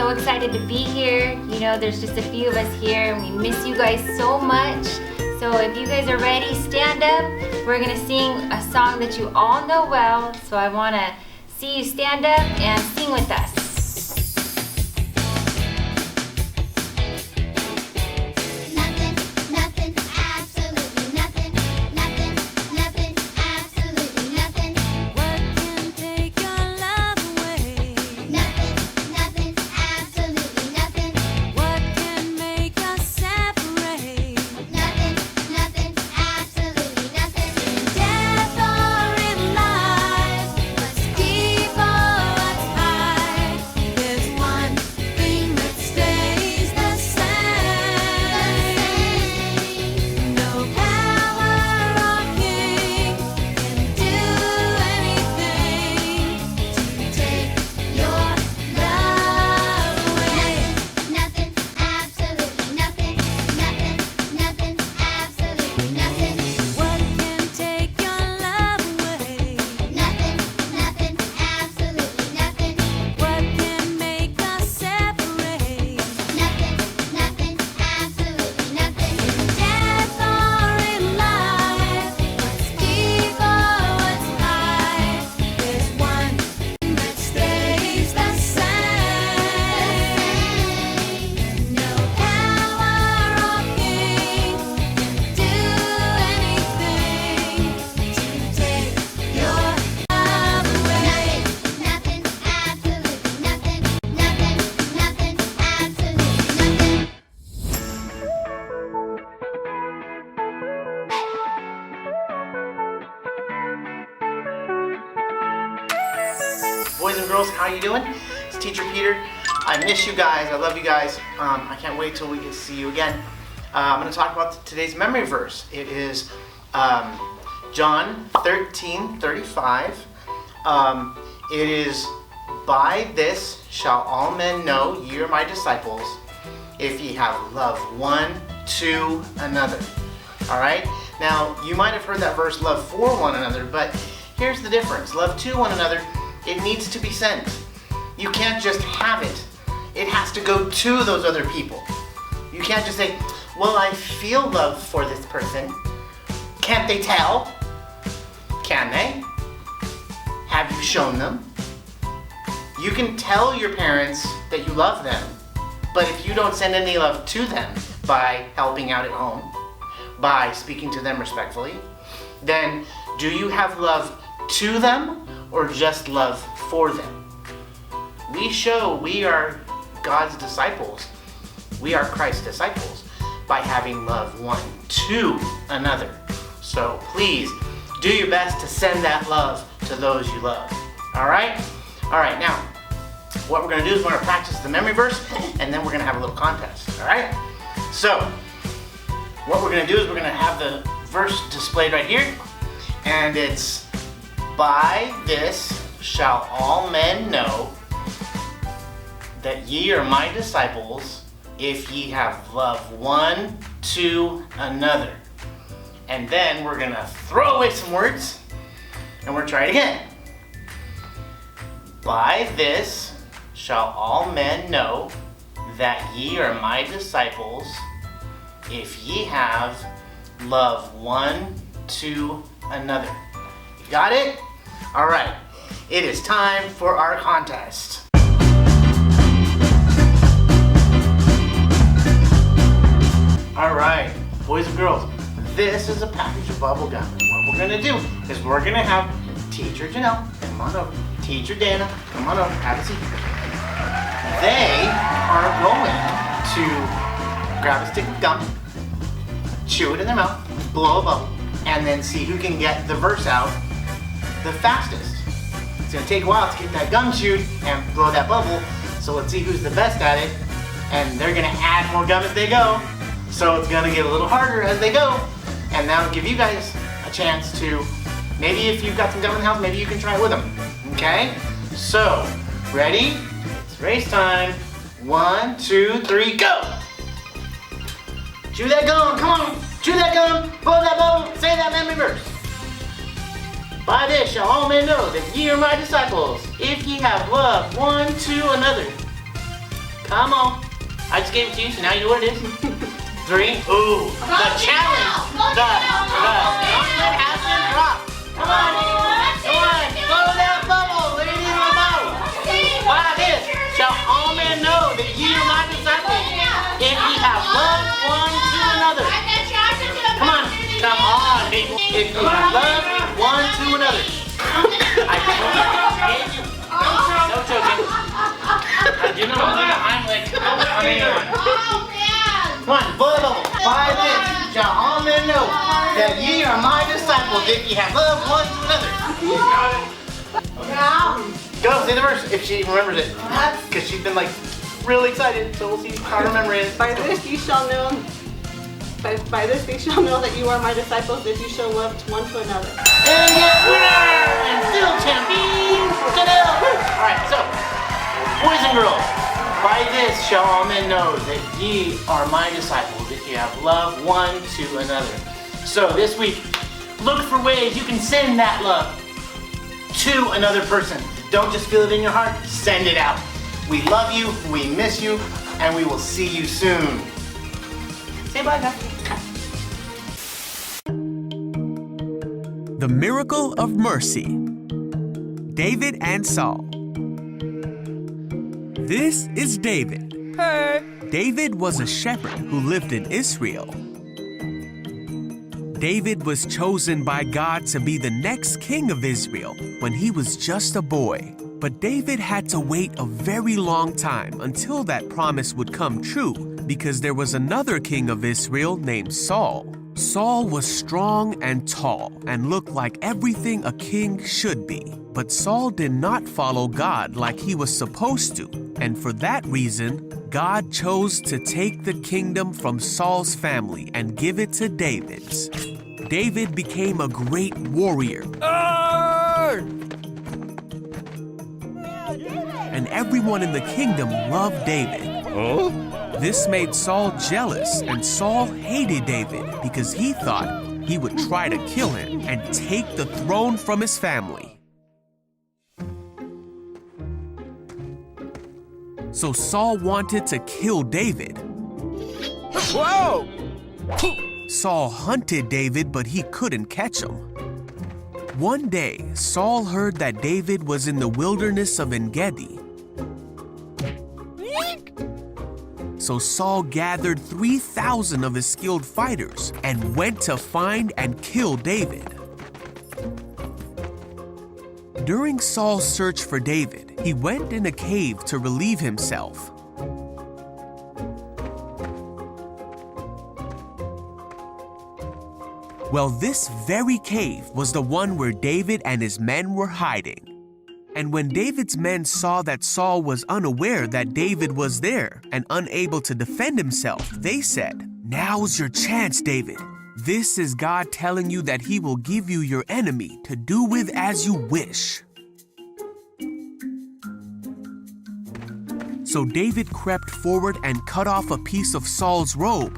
so excited to be here. You know, there's just a few of us here and we miss you guys so much. So if you guys are ready, stand up. We're gonna sing a song that you all know well. So I wanna see you stand up and sing with us. Boys and girls, how you doing? It's Teacher Peter. I miss you guys. I love you guys. I can't wait till we get to see you again. I'm going to talk about today's memory verse. It is John 13:35. It is, "By this shall all men know ye are my disciples, if ye have love one to another." All right? Now, you might have heard that verse, love for one another, but here's the difference. Love to one another, it needs to be sent. You can't just have it. It has to go to those other people. You can't just say, well, I feel love for this person. Can't they tell? Can they? Have you shown them? You can tell your parents that you love them, but if you don't send any love to them by helping out at home, by speaking to them respectfully, then do you have love to them or just love for them? We show we are God's disciples. We are Christ's disciples by having love one to another. So please do your best to send that love to those you love. All right? All right, now what we're going to do is we're going to practice the memory verse and then we're going to have a little contest. All right? So what we're going to do is we're going to have the verse displayed right here, and it's, "By this shall all men know that ye are my disciples, if ye have love one to another." And then we're going to throw away some words and we're trying again. "By this shall all men know that ye are my disciples, if ye have love one to another." You got it? All right. It is time for our contest. All right, boys and girls, this is a package of bubble gum. And what we're gonna do is we're gonna have Teacher Janelle, come on over, Teacher Dana, come on over, have a seat. They are going to grab a stick of gum, chew it in their mouth, blow a bubble, and then see who can get the verse out the fastest. It's gonna take a while to get that gum chewed and blow that bubble, so let's see who's the best at it. And they're gonna add more gum as they go, so it's gonna get a little harder as they go, and that'll give you guys a chance to, maybe if you've got some gum in the house, maybe you can try it with them, okay? So, ready? It's race time. 1, 2, 3, go! Chew that gum, come on! Chew that gum, blow that bubble, say that memory verse. "By this shall all men know that ye are my disciples, if ye have love one to another." Come on. I just gave it to you, so now you know what it is. 3. Ooh, the challenge. The gauntlet has been dropped. Come on. Come on. Blow that bubble. Let it in my mouth. By this shall all men know that ye are my disciples, if ye have loved one to another. Come on. Come on, people. If you have loved one to another. I gave you. No joking. You know I'm like, I mean, come on, blow the bubble. By this shall all men know that ye are my disciples, if ye have loved one to another. Go, say the verse, if she remembers it. Because she's been like really excited, so we'll see how to remember it. By this ye shall know. By this they shall know that you are my disciples, if you show love one to another. And yes, winner! And still champion! Alright, so, boys and girls, by this shall all men know that ye are my disciples, if you have love one to another. So this week, look for ways you can send that love to another person. Don't just feel it in your heart, send it out. We love you, we miss you, and we will see you soon. Say bye now. The Miracle of Mercy. David and Saul. This is David. Hey. David was a shepherd who lived in Israel. David was chosen by God to be the next king of Israel when he was just a boy. But David had to wait a very long time until that promise would come true, because there was another king of Israel named Saul. Saul was strong and tall and looked like everything a king should be. But Saul did not follow God like he was supposed to, and for that reason, God chose to take the kingdom from Saul's family and give it to David's. David became a great warrior. And everyone in the kingdom loved David. Huh? This made Saul jealous, and Saul hated David because he thought he would try to kill him and take the throne from his family. So Saul wanted to kill David. Whoa! Saul hunted David, but he couldn't catch him. One day, Saul heard that David was in the wilderness of En-Gedi. So Saul gathered 3,000 of his skilled fighters and went to find and kill David. During Saul's search for David, he went in a cave to relieve himself. Well, this very cave was the one where David and his men were hiding. And when David's men saw that Saul was unaware that David was there and unable to defend himself, they said, "Now's your chance, David. This is God telling you that he will give you your enemy to do with as you wish." So David crept forward and cut off a piece of Saul's robe.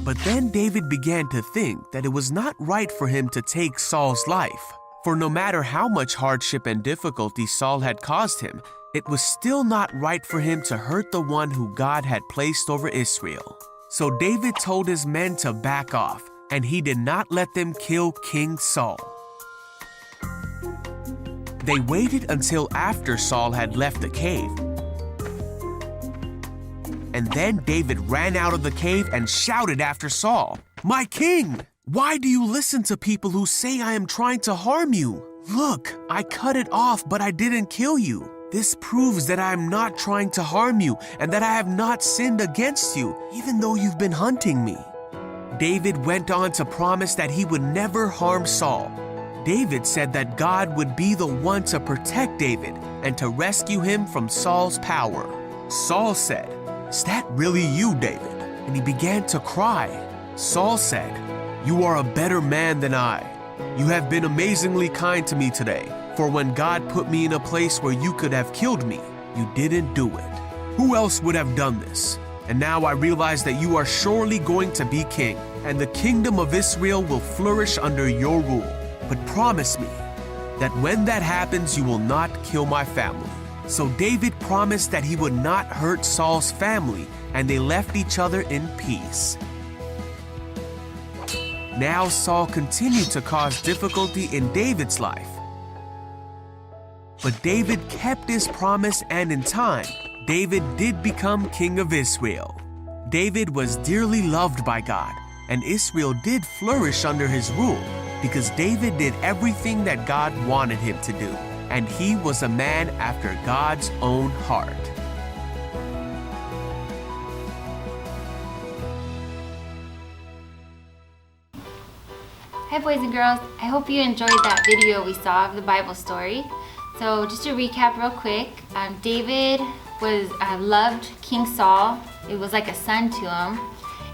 But then David began to think that it was not right for him to take Saul's life. For no matter how much hardship and difficulty Saul had caused him, it was still not right for him to hurt the one who God had placed over Israel. So David told his men to back off, and he did not let them kill King Saul. They waited until after Saul had left the cave. And then David ran out of the cave and shouted after Saul, "My king! Why do you listen to people who say I am trying to harm you? Look, I cut it off, but I didn't kill you. This proves that I am not trying to harm you and that I have not sinned against you, even though you've been hunting me." David went on to promise that he would never harm Saul. David said that God would be the one to protect David and to rescue him from Saul's power. Saul said, "Is that really you, David?" And he began to cry. Saul said, "You are a better man than I. You have been amazingly kind to me today, for when God put me in a place where you could have killed me, you didn't do it. Who else would have done this? And now I realize that you are surely going to be king, and the kingdom of Israel will flourish under your rule. But promise me that when that happens, you will not kill my family." So David promised that he would not hurt Saul's family, and they left each other in peace. Now Saul continued to cause difficulty in David's life. But David kept his promise, and in time, David did become king of Israel. David was dearly loved by God, and Israel did flourish under his rule because David did everything that God wanted him to do, and he was a man after God's own heart. Hi boys and girls, I hope you enjoyed that video we saw of the Bible story. So just to recap real quick, David loved King Saul. It was like a son to him.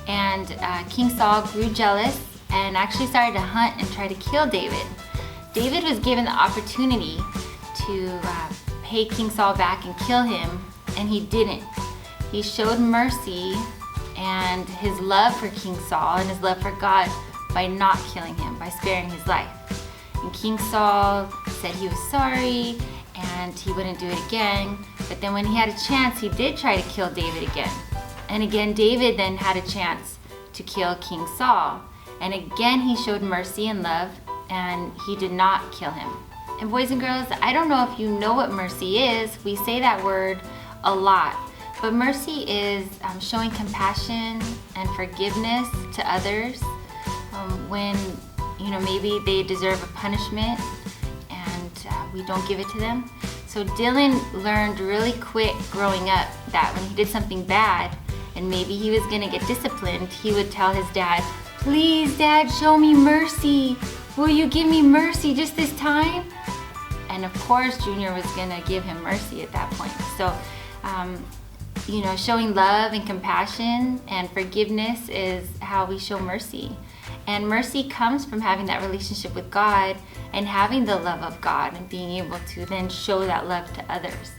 And King Saul grew jealous and actually started to hunt and try to kill David. David was given the opportunity to pay King Saul back and kill him, and he didn't. He showed mercy and his love for King Saul and his love for God by not killing him, by sparing his life. And King Saul said he was sorry and he wouldn't do it again. But then when he had a chance, he did try to kill David again. And again, David then had a chance to kill King Saul. And again, he showed mercy and love, and he did not kill him. And boys and girls, I don't know if you know what mercy is. We say that word a lot. But mercy is showing compassion and forgiveness to others when maybe they deserve a punishment and we don't give it to them. So Dylan learned really quick growing up that when he did something bad and maybe he was gonna get disciplined, he would tell his dad, "Please, Dad, show me mercy. Will you give me mercy just this time?" And of course, Junior was gonna give him mercy at that point. So, showing love and compassion and forgiveness is how we show mercy. And mercy comes from having that relationship with God and having the love of God and being able to then show that love to others.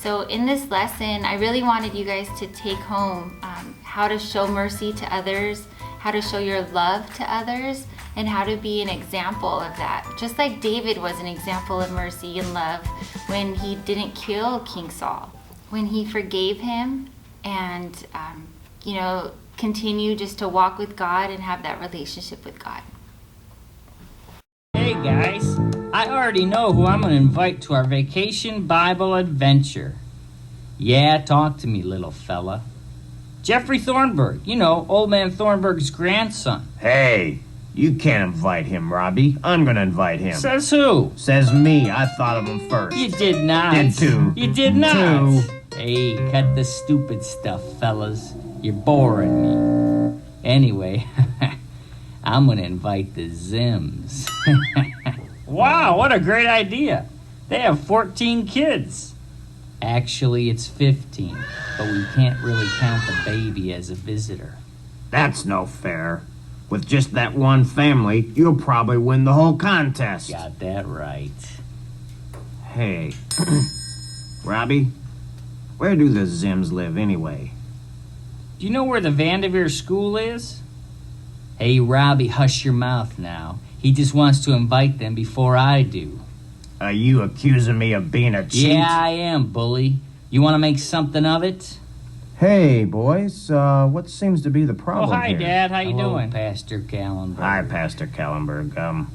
So in this lesson, I really wanted you guys to take home how to show mercy to others, how to show your love to others, and how to be an example of that. Just like David was an example of mercy and love when he didn't kill King Saul, when he forgave him and, continue just to walk with God and have that relationship with God. Hey guys, I already know who I'm going to invite to our vacation Bible adventure. Yeah, talk to me, little fella. Jeffrey Thornburg, old man Thornburg's grandson. Hey, you can't invite him, Robbie. I'm gonna invite him. Says who? Says me. I thought of him first. You did not. Did too. You did not. Too. Hey, cut the stupid stuff, fellas. You're boring me. Anyway, I'm gonna invite the Zims. Wow, what a great idea. They have 14 kids. Actually, it's 15, but we can't really count the baby as a visitor. That's no fair. With just that one family, you'll probably win the whole contest. Got that right. Hey, Robbie, where do the Zims live anyway? Do you know where the Vanderveer School is? Hey, Robbie, hush your mouth now. He just wants to invite them before I do. Are you accusing me of being a cheat? Yeah, I am, bully. You want to make something of it? Hey, boys, what seems to be the problem hi, here? Dad. How you Hello, doing? Pastor Callenberg. Hi, Pastor Callenberg.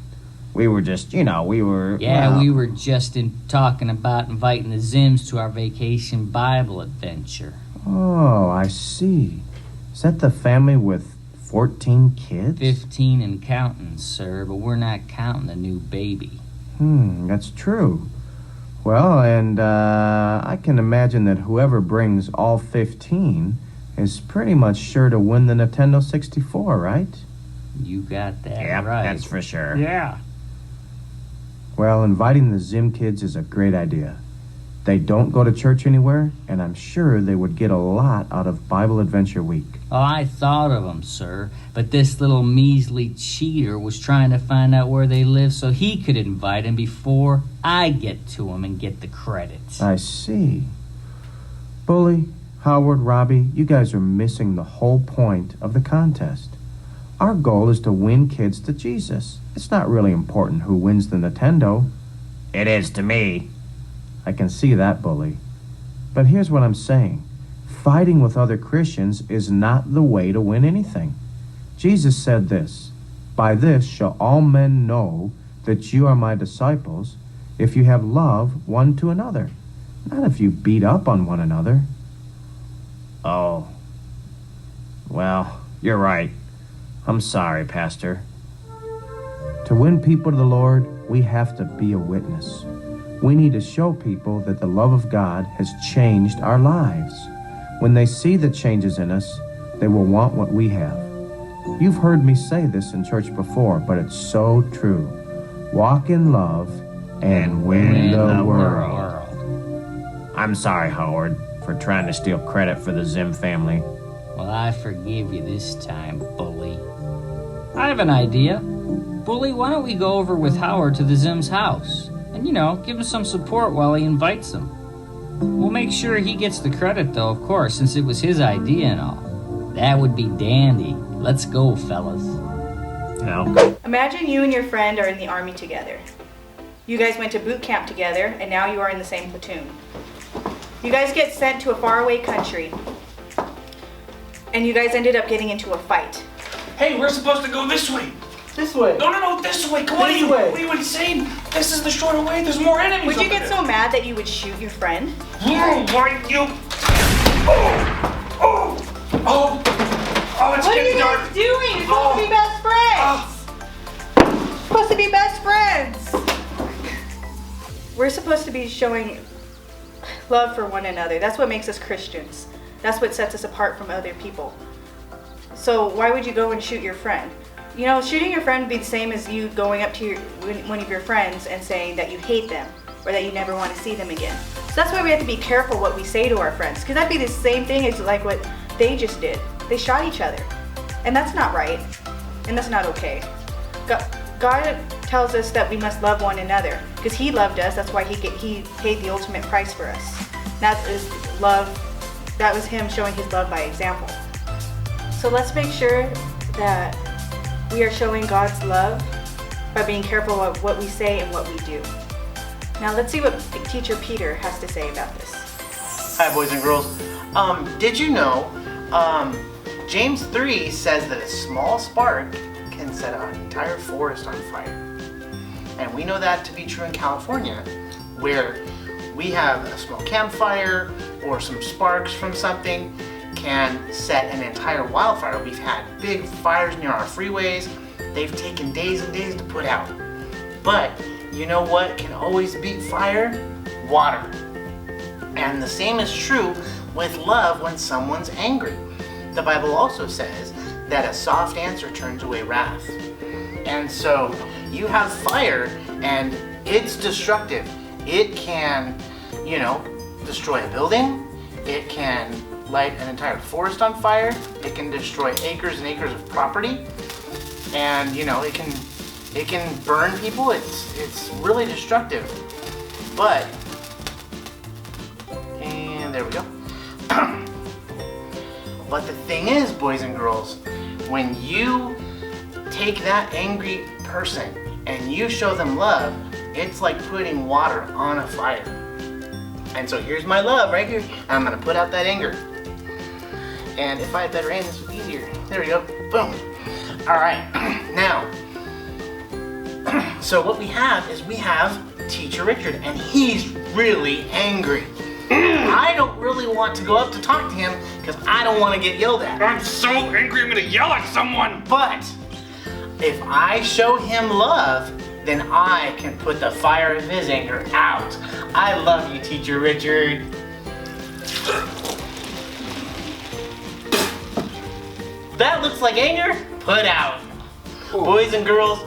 We were just, we were... Yeah, we were just talking about inviting the Zims to our vacation Bible adventure. Oh, I see. Is that the family with 14 kids? 15 and counting, sir, but we're not counting the new baby. That's true. Well, and I can imagine that whoever brings all 15 is pretty much sure to win the Nintendo 64, right? You got that Yep, right. that's for sure. Yeah. Well, inviting the Zim kids is a great idea. They don't go to church anywhere, and I'm sure they would get a lot out of Bible Adventure Week. Oh, I thought of them, sir. But this little measly cheater was trying to find out where they live so he could invite them before I get to them and get the credit. I see. Bully, Howard, Robbie, you guys are missing the whole point of the contest. Our goal is to win kids to Jesus. It's not really important who wins the Nintendo. It is to me. I can see that, Bully. But here's what I'm saying. Fighting with other Christians is not the way to win anything. Jesus said this, "By this shall all men know that you are my disciples, if you have love one to another, not if you beat up on one another." Oh. Well, you're right. I'm sorry, Pastor. To win people to the Lord, we have to be a witness. We need to show people that the love of God has changed our lives. When they see the changes in us, they will want what we have. You've heard me say this in church before, but it's so true. Walk in love and win the world. I'm sorry, Howard, for trying to steal credit for the Zim family. Well, I forgive you this time, Bully. I have an idea. Bully, why don't we go over with Howard to the Zim's house? And, give him some support while he invites them. We'll make sure he gets the credit, though, of course, since it was his idea and all. That would be dandy. Let's go, fellas. Imagine you and your friend are in the army together. You guys went to boot camp together, and now you are in the same platoon. You guys get sent to a faraway country, and you guys ended up getting into a fight. Hey, we're supposed to go this way. This way. No, this way. Come on, This way. What are you insane? This is the shorter way. There's more enemies. Would you get so mad that you would shoot your friend? Why you? Oh, it's What are getting you dark. guys doing? You're supposed to be best friends. Supposed to be best friends. We're supposed to be showing love for one another. That's what makes us Christians. That's what sets us apart from other people. So why would you go and shoot your friend? Shooting your friend would be the same as you going up to one of your friends and saying that you hate them or that you never want to see them again. So that's why we have to be careful what we say to our friends, because that'd be the same thing as like what they just did. They shot each other, and that's not right, and that's not okay. God tells us that we must love one another because He loved us. That's why He paid the ultimate price for us. That is love. That was Him showing His love by example. So let's make sure that we are showing God's love by being careful of what we say and what we do. Now let's see what Teacher Peter has to say about this. Hi, boys and girls. Did you know James 3 says that a small spark can set an entire forest on fire. And we know that to be true in California, where we have a small campfire or some sparks from something can set an entire wildfire. We've had big fires near our freeways. They've taken days and days to put out. But you know what can always beat fire? Water. And the same is true with love when someone's angry. The Bible also says that a soft answer turns away wrath. And so you have fire and it's destructive. It can, destroy a building. It can light an entire forest on fire. It can destroy acres and acres of property. And it can burn people. It's really destructive. But there we go. But the thing is, boys and girls, when you take that angry person and you show them love, it's like putting water on a fire. And so here's my love right here. I'm gonna put out that anger. And if I had better aim, this would be easier. There we go. Boom. All right. Now, so what we have is we have Teacher Richard, and he's really angry. I don't really want to go up to talk to him because I don't want to get yelled at. I'm so angry I'm gonna yell at someone. But if I show him love, then I can put the fire of his anger out. I love you, Teacher Richard. That looks like anger? Put out. Boys and girls,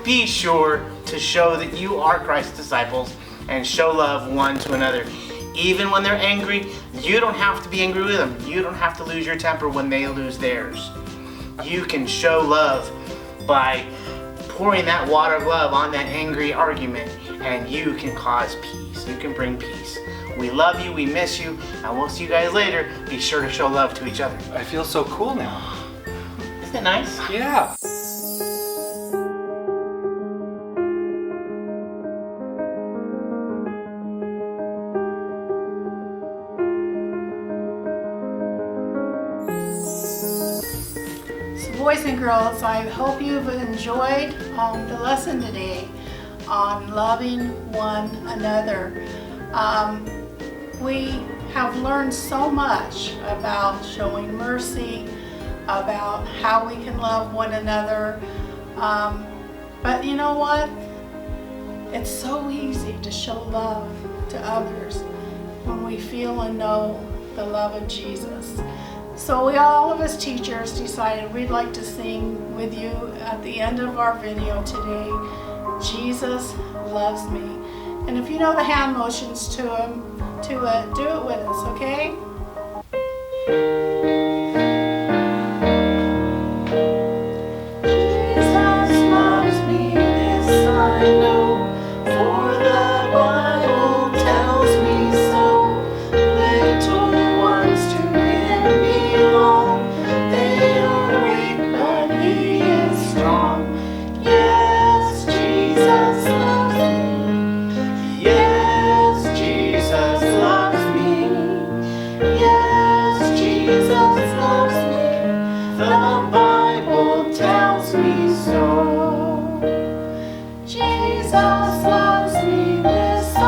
be sure to show that you are Christ's disciples and show love one to another. Even when they're angry, you don't have to be angry with them. You don't have to lose your temper when they lose theirs. You can show love by pouring that water of love on that angry argument, and you can cause peace. You can bring peace. We love you, we miss you, and we'll see you guys later. Be sure to show love to each other. I feel so cool now. Isn't it nice? Yeah. Boys and girls, I hope you've enjoyed the lesson today on loving one another. We have learned so much about showing mercy, about how we can love one another. But you know what? It's so easy to show love to others when we feel and know the love of Jesus. So we all of us teachers decided we'd like to sing with you at the end of our video today, Jesus Loves Me. And if you know the hand motions to it, do it with us, okay? Jesus loves me, this I know, for the Bible tells me so. Little ones to Him belong, they are weak but He is strong. Yes, Jesus loves me. Yes, Jesus loves me. Yes, Jesus loves me. The Bible tells me so. Jesus loves me, this I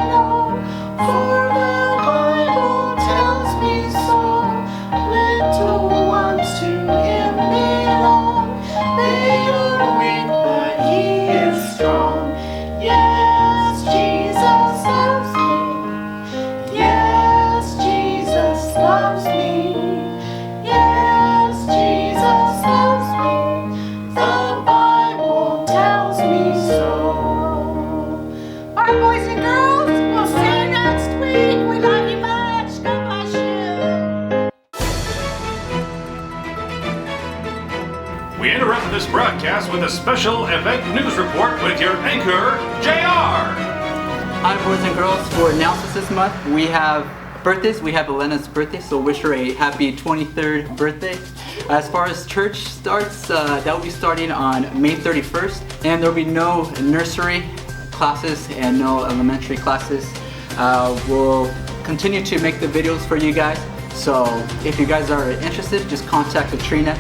know, for the Bible tells me so. Little ones to Him belong, they are weak but He is strong. Yes, Jesus loves me. Yes, Jesus loves me. Yes, Jesus loves me. The Bible tells me so. All right, boys and girls, we'll see you next week. We love you much. God bless you. We interrupt this broadcast with a special event news report with your anchor, JR. Hi boys and girls, for announcements this month, we have birthdays. We have Elena's birthday, so wish her a happy 23rd birthday. As far as church starts, that will be starting on May 31st, and there will be no nursery classes and no elementary classes. We'll continue to make the videos for you guys, so if you guys are interested, just contact Katrina,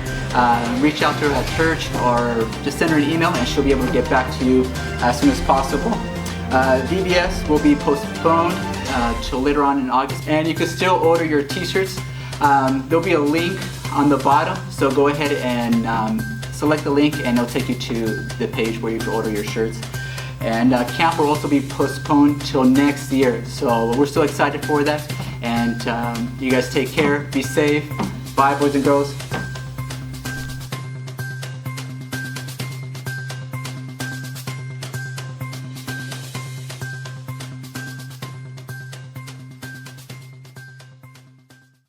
reach out to her at church, or just send her an email and she'll be able to get back to you as soon as possible. VBS will be postponed till later on in August, and you can still order your t-shirts. There'll be a link on the bottom, so go ahead and select the link and it'll take you to the page where you can order your shirts. And camp will also be postponed till next year, so we're still excited for that. And you guys take care, be safe. Bye boys and girls.